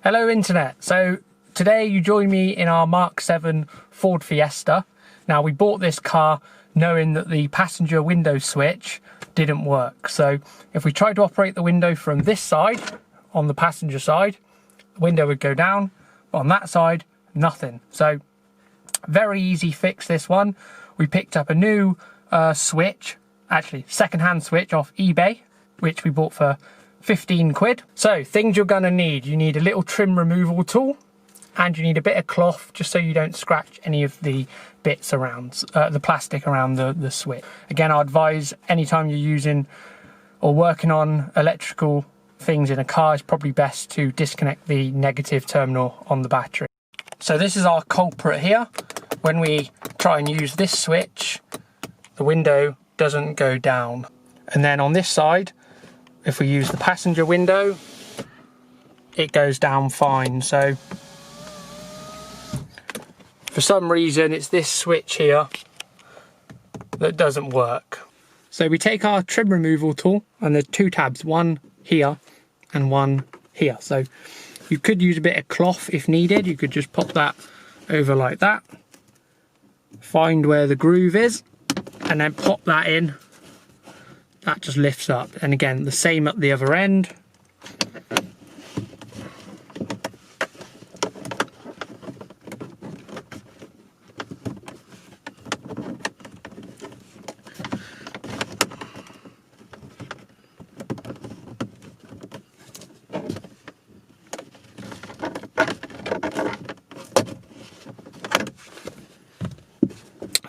Hello internet. So today you join me in our Mark 7 Ford Fiesta. Now we bought this car knowing that the passenger window switch didn't work. So if we tried to operate the window from this side, on the passenger side, the window would go down, but on that side, nothing. So very easy fix this one. We picked up a new switch, actually second-hand switch off eBay, which we bought for 15 quid. So things you're gonna need: you need a little trim removal tool, and you need a bit of cloth just so you don't scratch any of the bits around, the plastic around the switch. Again, I advise anytime you're using or working on electrical things in a car, it's probably best to disconnect the negative terminal on the battery. So this is our culprit here. When we try and use this switch, the window doesn't go down. And then on this side, if we use the passenger window, it goes down fine. So for some reason, it's this switch here that doesn't work. So we take our trim removal tool, and there's two tabs, one here and one here. So you could use a bit of cloth if needed. You could just pop that over like that, find where the groove is, and then pop that in. That just lifts up. And again, the same at the other end.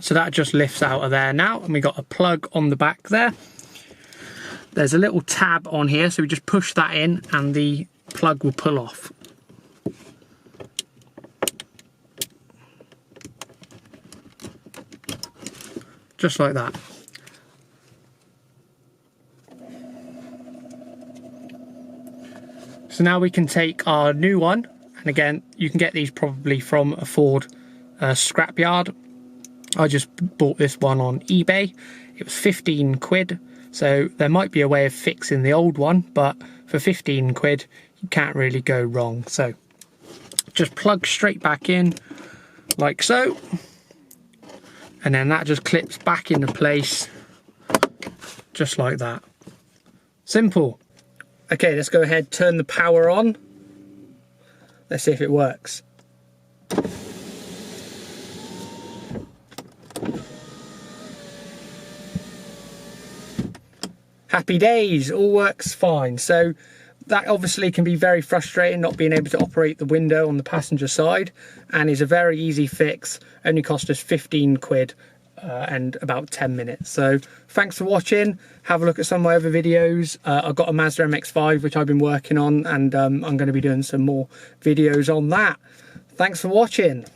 So that just lifts out of there now, and we got a plug on the back there. There's a little tab on here, so we just push that in and the plug will pull off. Just like that. So now we can take our new one, and again, you can get these probably from a Ford scrapyard. I just bought this one on eBay. It was 15 quid. So there might be a way of fixing the old one, but for 15 quid, you can't really go wrong. So just plug straight back in like so. And then that just clips back into place just like that. Simple. Okay, let's go ahead, turn the power on. Let's see if it works. Happy days, all works fine. So that obviously can be very frustrating, not being able to operate the window on the passenger side, and is a very easy fix. Only cost us 15 quid and about 10 minutes. So thanks for watching. Have a look at some of my other videos. I've got a Mazda MX-5 which I've been working on, and I'm going to be doing some more videos on that. Thanks for watching.